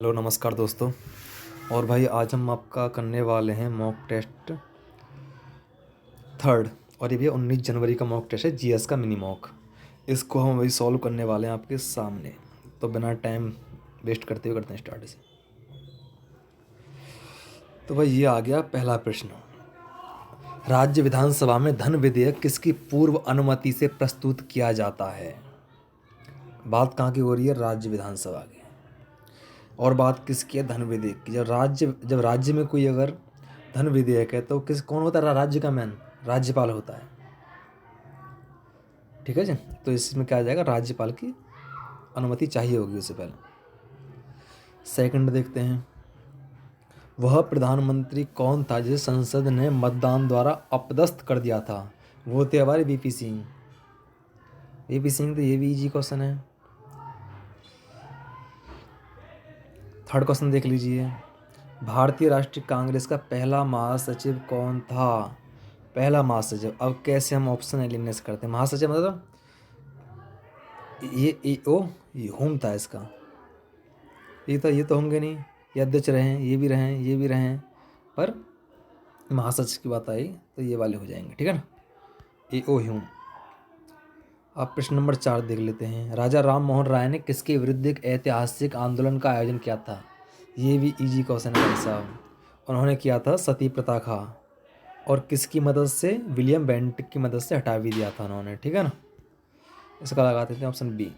Hello नमस्कार दोस्तों। और भाई आज हम आपका करने वाले हैं मॉक टेस्ट थर्ड। और ये भी 19 जनवरी का मॉक टेस्ट है, जीएस का मिनी मॉक। इसको हम वही सॉल्व करने वाले हैं आपके सामने। तो बिना टाइम वेस्ट करते हुए करते हैं स्टार्ट इसे। तो भाई ये आ गया पहला प्रश्न। राज्य विधानसभा में धन विधेयक किसकी पूर्व अनुमति से प्रस्तुत किया जाता है? बात कहाँ की हो रही है? राज्य विधानसभा की। और बात किसकी है? धन विधेयक की। जब राज्य में कोई अगर धन विधेयक है तो कौन होता है? राज्य का मैन राज्यपाल होता है। ठीक है जी। तो इसमें क्या आ जाएगा? राज्यपाल की अनुमति चाहिए होगी उससे पहले। सेकंड देखते हैं। वह प्रधानमंत्री कौन था जिसे संसद ने मतदान द्वारा अपदस्थ कर दिया था? वो थे हमारे वीपी सिंह। वीपी सिंह। तो ये भी इजी क्वेश्चन है। थर्ड क्वेश्चन देख लीजिए। भारतीय राष्ट्रीय कांग्रेस का पहला महासचिव कौन था? पहला महासचिव। अब कैसे हम ऑप्शन एलिमिनेट करते हैं? महासचिव मतलब ये होम था इसका। ये तो होंगे नहीं। ये अध्यक्ष रहे, ये भी रहें, ये भी रहें, पर महासचिव की बात आई तो ये वाले हो जाएंगे। ठीक है ना? O Hume. अब प्रश्न नंबर 4 देख लेते हैं। राजा राम मोहन राय ने किसके विरुद्ध एक ऐतिहासिक आंदोलन का आयोजन किया था? ये भी इजी क्वेश्चन है भाई साहब। उन्होंने किया था सती प्रथा का। और किसकी मदद से? विलियम बेंटिक की मदद से हटा भी दिया था उन्होंने। ठीक है ना? इसका लगा देते हैं ऑप्शन बी।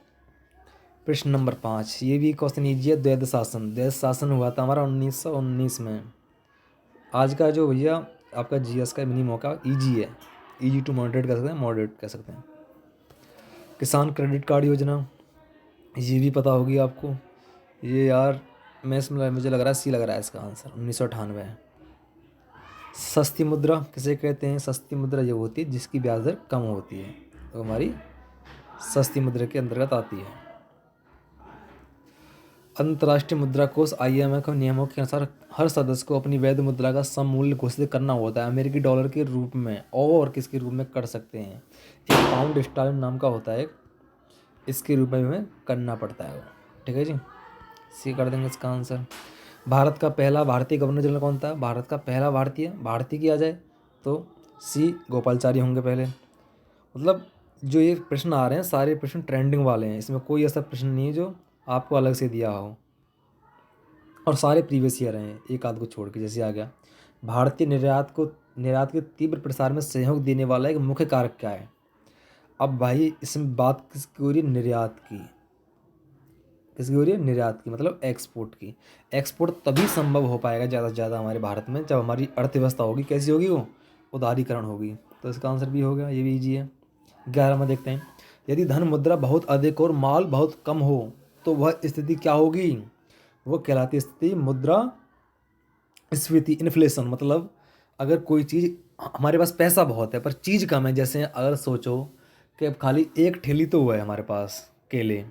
प्रश्न नंबर 5 ये भी क्वेश्चन ईजी है। द्वैध शासन। द्वैध शासन हुआ था हमारा 1919 में। आज का जो भैया आपका जीएस का मिनी मौका ईजी है। ईजी टू मॉडरेट कह सकते हैं, मॉडरेट कह सकते हैं। किसान क्रेडिट कार्ड योजना, ये भी पता होगी आपको। ये यार मैं इसमें मुझे लग रहा है सी लग रहा है इसका आंसर। 1998 है। सस्ती मुद्रा किसे कहते हैं? सस्ती मुद्रा ये होती है जिसकी ब्याज दर कम होती है, तो हमारी सस्ती मुद्रा के अंतर्गत आती है। अंतर्राष्ट्रीय मुद्रा कोष आईएमएफ के नियमों के अनुसार हर सदस्य को अपनी वैध मुद्रा का सममूल्य घोषित करना होता है, अमेरिकी डॉलर के रूप में और किसके रूप में कर सकते हैं? एक पाउंड स्टर्लिंग नाम का होता है, इसके रूप में हमें करना पड़ता है वो। ठीक है जी। सी कर देंगे इसका आंसर। भारत का पहला भारतीय गवर्नर जनरल कौन था? भारत का पहला भारतीय किया जाए तो सी गोपालचारी होंगे पहले। मतलब जो ये प्रश्न आ रहे हैं सारे प्रश्न ट्रेंडिंग वाले हैं, इसमें कोई ऐसा प्रश्न नहीं है जो आपको अलग से दिया हो, और सारे प्रीवियस ईयर हैं एक आध को छोड़ के। जैसे आ गया भारतीय निर्यात के तीव्र प्रसार में सहयोग देने वाला एक मुख्य कारक क्या है? अब भाई इसमें बात किसकी हो रही है? निर्यात की। किसकी हो रही है? निर्यात की, मतलब एक्सपोर्ट की। एक्सपोर्ट तभी संभव हो पाएगा ज़्यादा से ज़्यादा हमारे भारत में जब हमारी अर्थव्यवस्था होगी। कैसी होगी वो? उदारीकरण होगी। तो इसका आंसर भी हो गया। ये भी ईजी है। 11 में देखते हैं। यदि धन मुद्रा बहुत अधिक और माल बहुत कम हो तो वह स्थिति क्या होगी? वो कहलाती स्थिति मुद्रा स्फीति, इन्फ्लेशन। मतलब अगर कोई चीज़, हमारे पास पैसा बहुत है पर चीज़ कम है। जैसे अगर सोचो कि अब खाली एक ठेली तो हुआ है हमारे पास केले,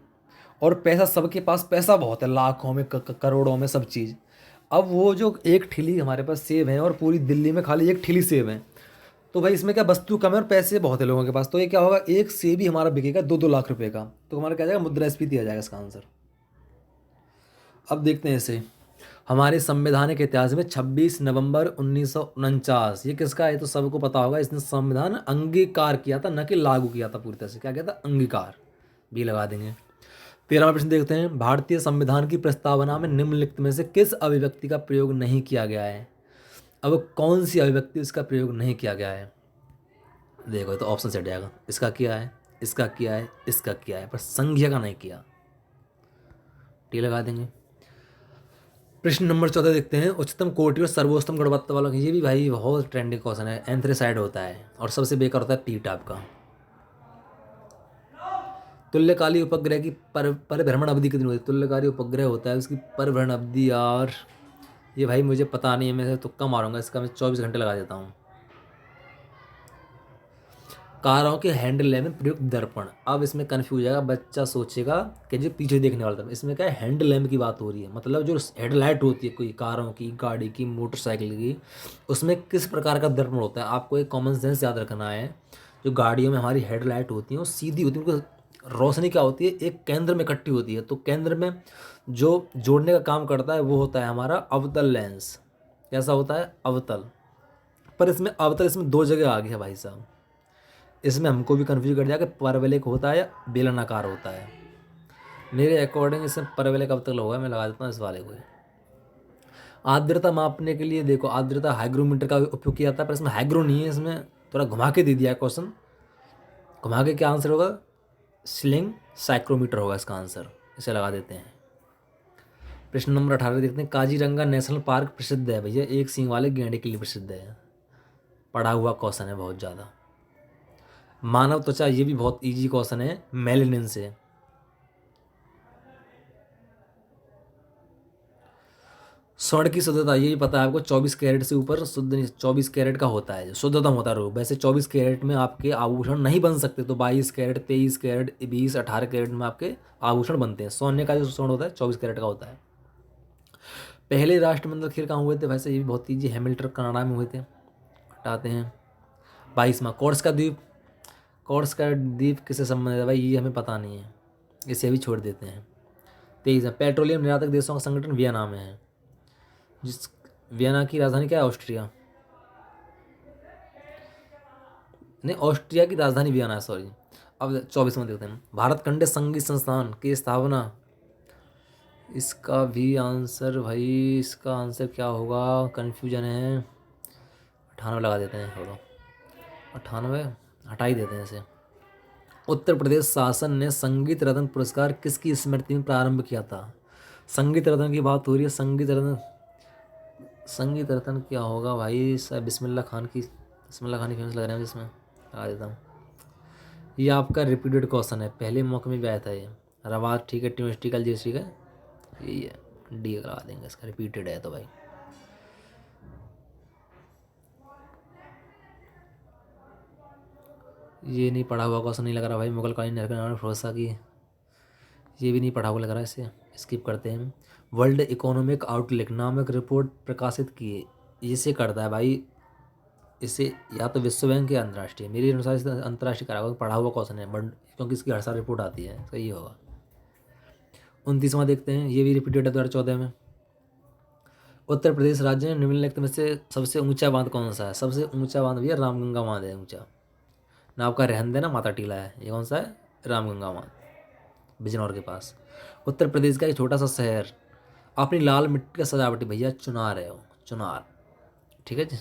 और पैसा सबके पास पैसा बहुत है, लाखों में करोड़ों में सब चीज़। अब वो जो एक ठेली हमारे पास सेब है और पूरी दिल्ली में खाली एक ठेली सेब है, तो भाई इसमें क्या वस्तु कम है और पैसे बहुत है लोगों के पास, तो ये क्या होगा? एक सेब ही हमारा बिकेगा 2-2 लाख रुपए का। तो हमारा क्या जाएगा? मुद्रास्फीति आ जाएगा इसका आंसर। अब देखते हैं इसे। हमारे संवैधानिक इतिहास में 26 नवंबर 1949 ये किसका है? तो सबको पता होगा। इसने संविधान अंगीकार किया था, न कि लागू किया था पूरी तरह से। क्या किया था? अंगीकार। भी लगा देंगे। 13वां प्रश्न देखते हैं। भारतीय संविधान की प्रस्तावना में निम्नलिखित में से किस अभिव्यक्ति का प्रयोग नहीं किया गया है? अब कौन सी अभिव्यक्ति इसका प्रयोग नहीं किया गया है? देखो तो ऑप्शन सेट जाएगा। इसका किया है, इसका किया है, इसका किया है, पर संघीय का नहीं किया। टी लगा देंगे। प्रश्न नंबर 14 देखते हैं। उच्चतम कोटि और सर्वोत्तम गुणवत्ता वाला, ये भी भाई बहुत ट्रेंडिंग क्वेश्चन है। एंथ्रेसाइड होता है और सबसे बेकार होता है टी टाइप का। तुल्यकाली उपग्रह की परिभ्रमण अवधि कितनी होती है? तुल्यकाली उपग्रह होता है उसकी परिभ्रमण अवधि यार, ये भाई मुझे पता नहीं है। मैं तुक्का मारूंगा इसका, मैं 24 घंटे लगा देता हूँ। कारों के हैंडल लैम्प में प्रयुक्त दर्पण। अब इसमें कन्फ्यूज जाएगा बच्चा, सोचेगा कि जो पीछे देखने वाला था। इसमें क्या है? हैंडल लैम्प की बात हो रही है, मतलब जो हेडलाइट होती है कोई कारों की, गाड़ी की, मोटरसाइकिल की, उसमें किस प्रकार का दर्पण होता है? आपको एक कॉमन सेंस याद रखना है। जो गाड़ियों में हमारी हेडलाइट होती हैं वो सीधी होती हैं, उनको रोशनी क्या होती है, एक केंद्र में इकट्ठी होती है, तो केंद्र में जो जोड़ने का काम करता है वो होता है हमारा अवतल लेंस। कैसा होता है, अवतल। पर इसमें अवतल इसमें दो जगह आ गया है भाई साहब, इसमें हमको भी कन्फ्यूज कर दिया कि परवलयिक होता है या बेलनाकार होता है। मेरे अकॉर्डिंग इसमें परवलयिक अवतल होगा, मैं लगा देता हूँ इस वाले को ही। आर्द्रता मापने के लिए देखो, आर्द्रता हाइग्रोमीटर का उपयोग किया जाता है, पर इसमें हाइग्रो नहीं है, इसमें थोड़ा घुमा के दे दिया है क्वेश्चन। घुमा के क्या आंसर होगा, स्लिंग साइक्रोमीटर होगा इसका आंसर, इसे लगा देते हैं। प्रश्न नंबर 18 देखते हैं। काजीरंगा नेशनल पार्क प्रसिद्ध है भैया एक सींग वाले गैंडे के लिए प्रसिद्ध है। पढ़ा हुआ क्वेश्चन है बहुत ज़्यादा। मानव त्वचा, ये भी बहुत इजी क्वेश्चन है, मेलेनिन से। स्वर्ण की शुद्धता, ये भी पता है आपको, 24 कैरेट से ऊपर शुद्ध नहीं, 24 कैरेट का होता है शुद्धतम होता है रूप। वैसे 24 कैरेट में आपके आभूषण नहीं बन सकते, तो 22 कैरेट, 23 कैरेट, 20, 18 कैरेट में आपके आभूषण बनते हैं। सोने का जो स्वर्ण होता है 24 कैरेट का होता है। पहले राष्ट्रमंडल खेल कहाँ हुए थे, वैसे ये भी बहुत ईजी, हैमिल्टन कनाडा में हुए थे। हटाते हैं। 22वां कोर्स का द्वीप, कोर्स का द्वीप किससे संबंधित है भाई, ये हमें पता नहीं है, इसे भी छोड़ देते हैं। 23 पेट्रोलियम निर्यातक देशों का संगठन वियना में है। जिस वियना की राजधानी क्या है, ऑस्ट्रिया, नहीं ऑस्ट्रिया की राजधानी वियना है, सॉरी। अब 24 में देखते हैं। भारत खंड संगीत संस्थान की स्थापना, इसका भी आंसर भाई, इसका आंसर क्या होगा, कन्फ्यूजन है। 98 लगा देते हैं, छोड़ो 98 हटा ही देते हैं इसे। उत्तर प्रदेश शासन ने संगीत रत्न पुरस्कार किसकी स्मृति में प्रारंभ किया था। संगीत रत्न की बात हो रही है, संगीत रत्न, संगीत रत्न क्या होगा भाई, बिस्मिल्लाह खान की, बिस्मिल्लाह खान की फेमस लग रहे हैं जिसमें, लगा देता हूँ। ये आपका रिपीटेड क्वेश्चन है, पहले मौके में भी आया था ये। रवाज ठीक है, ट्यूस्टिकल जी ठीक है, यही है, डी लगा देंगे इसका, रिपीटेड है तो भाई। ये नहीं पढ़ा हुआ क्वेश्चन नहीं लग रहा भाई, मुगल कालीन फिरोजा की, ये भी नहीं पढ़ा हुआ लग रहा है, इसे स्किप करते हैं। वर्ल्ड इकोनॉमिक आउटलुक नामक रिपोर्ट प्रकाशित की, इसे करता है भाई, इसे या तो विश्व बैंक या अंतर्राष्ट्रीय, मेरे अनुसार इसे अंतर्राष्ट्रीय करा हुआ, पढ़ा हुआ क्वेश्चन है बट, क्योंकि इसकी हर साल रिपोर्ट आती है, सही होगा। 29वां देखते हैं, ये भी रिपीटेड है 2014 में। उत्तर प्रदेश राज्य में निम्नलिखित में से सबसे ऊंचा बांध कौन सा है। सबसे ऊंचा बांध भैया रामगंगा बांध है ऊंचा, ना आपका रहंद है ना माता टीला है, ये कौन सा है, रामगंगा बांध, बिजनौर के पास। उत्तर प्रदेश का एक छोटा सा शहर अपनी लाल मिट्टी का सजावटी भैया चुनार है, वो चुनार, ठीक है जी।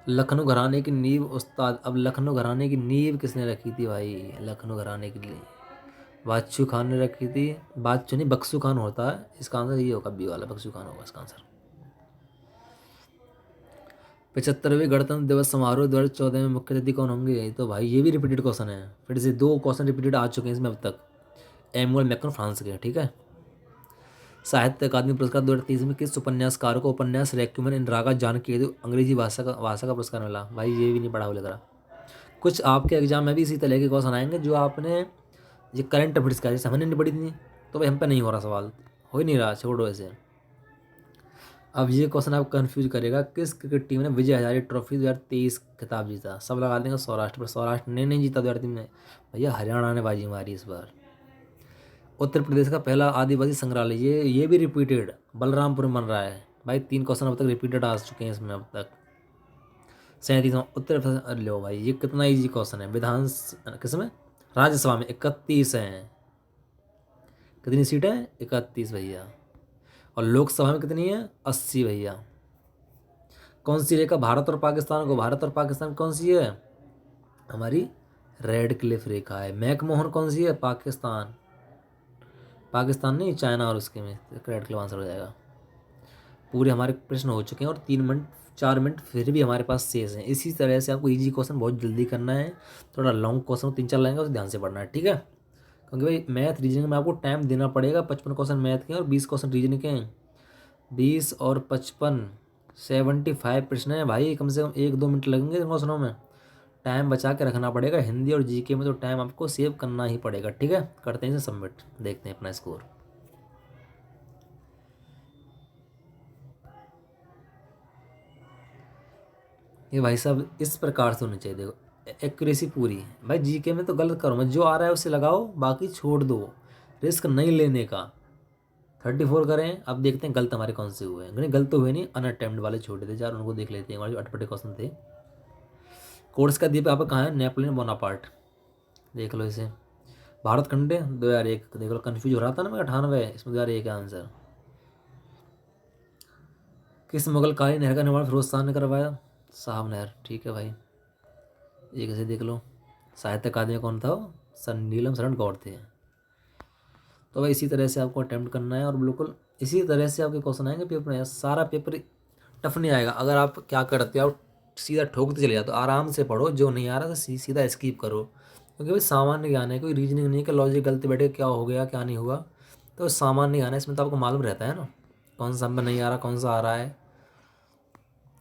लखनऊ घराने की नींव उस्ताद, अब लखनऊ घराने की नींव किसने रखी थी भाई, लखनऊ घराने के लिए बादशाह खान ने रखी थी, बादशाह नहीं बख्शू खान होता है, इसका आंसर ये होगा, बी वाला बख्शू खान होगा इसका आंसर। 75वें गणतंत्र दिवस समारोह 2014 में मुख्य अतिथि कौन होंगे, ये तो भाई ये भी रिपीटेड क्वेश्चन है, फिर से दो क्वेश्चन रिपीटेड आ चुके हैं इसमें अब तक। एमुअल मैक्रॉन फ्रांस के, ठीक है। साहित्य अकादमी पुरस्कार 2023 में किस उपन्यासकार को उपन्यास रेक्यूमन इन रागा जानकी अंग्रेजी भाषा का पुरस्कार मिला, भाई ये भी नहीं पढ़ा हुआ लग रहा। कुछ आपके एग्जाम में भी इसी तरह के क्वेश्चन आएंगे जो आपने ये करंट अफेयर्स का जैसे हमने नहीं पढ़ी थी, तो भाई हम पे नहीं हो रहा सवाल, हो ही नहीं रहा, छोड़ो ऐसे। अब ये क्वेश्चन आप कंफ्यूज करेगा, किस क्रिकेट टीम ने विजय हजारे ट्रॉफी 2023 खिताब जीता, सब लगा देंगे सौराष्ट्र पर, सौराष्ट्र ने नहीं जीता 2023 में भैया, हरियाणा ने बाजी मारी इस बार। उत्तर प्रदेश का पहला आदिवासी संग्रहालय, ये भी रिपीटेड बलरामपुर में बन रहा है भाई, 3 क्वेश्चन अब तक रिपीटेड आ चुके हैं इसमें अब तक। 37वां उत्तर प्रदेश, लो भाई ये कितना इजी क्वेश्चन है, विधान किसमें, राज्यसभा में 31 हैं, कितनी सीटें हैं, 31 भैया, और लोकसभा में कितनी है, 80 भैया। कौन सी रेखा भारत और पाकिस्तान को, भारत और पाकिस्तान कौन सी है, हमारी रेड क्लिफ रेखा है। मैकमोहन कौन सी है, पाकिस्तान, पाकिस्तान नहीं चाइना, और उसके में रेड क्लिफ आंसर हो जाएगा। पूरे हमारे प्रश्न हो चुके हैं और 3 मिनट 4 मिनट फिर भी हमारे पास शेष हैं। इसी तरह से आपको इजी क्वेश्चन बहुत जल्दी करना है, थोड़ा लॉन्ग क्वेश्चन 3-4 लाइन का उसे ध्यान से पढ़ना है, ठीक है। क्योंकि भाई मैथ रीजनिंग में आपको टाइम देना पड़ेगा, 55 क्वेश्चन मैथ के हैं और 20 क्वेश्चन रीजनिंग के हैं, 20 और 55 75 प्रश्न है भाई, कम से कम 1-2 मिनट लगेंगे इन क्वेश्चनों में, टाइम बचा के रखना पड़ेगा। हिंदी और जीके में तो टाइम आपको सेव करना ही पड़ेगा, ठीक है। करते हैं इसे सबमिट, देखते हैं अपना स्कोर। ये भाई साहब इस प्रकार से होनी चाहिए, देखो एक्यूरेसी पूरी है भाई। जीके में तो गलत करो मत, जो आ रहा है उसे लगाओ, बाकी छोड़ दो, रिस्क नहीं लेने का। 34 करें, अब देखते हैं गलत हमारे कौन से हुए हैं। नहीं गलत तो हुए नहीं, अनअटेम्प्ट वाले छोटे थे यार, उनको देख लेते हैं, हमारे जो अटपटे क्वेश्चन थे। कोर्स का द्वीप यहाँ पर कहाँ है? नेपोलियन बोनापार्ट, देख लो इसे। भारत खंड 2001, देख लो कन्फ्यूज हो रहा था ना मैं, 98, इसमें 2001 है आंसर। किस मुगल काली नहर का निर्माण फिरोज शाह ने करवाया? साहब नहर, ठीक है भाई। एक ऐसे देख लो, साहित्य अकादमी कौन था वो? सर नीलम शरण गौड़ थे। तो भाई इसी तरह से आपको अटैम्प्ट करना है, और बिल्कुल इसी तरह से आपके क्वेश्चन आएंगे पेपर में। सारा पेपर टफ नहीं आएगा। अगर आप क्या करते हो, आप सीधा ठोकते चले जाते हो, आराम से पढ़ो, जो नहीं आ रहा तो सीधा स्किप करो, क्योंकि भाई सामान्य ज्ञान है, कोई रीजनिंग नहीं है कि लॉजिक गलती बैठे क्या हो गया क्या नहीं हुआ। तो सामान्य ज्ञान है, इसमें तो आपको मालूम रहता है ना कौन सा हमें नहीं आ रहा, कौन सा आ रहा है।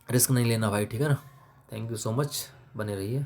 रिस्क नहीं लेना भाई, ठीक है ना। थैंक यू सो मच, बने रहिए।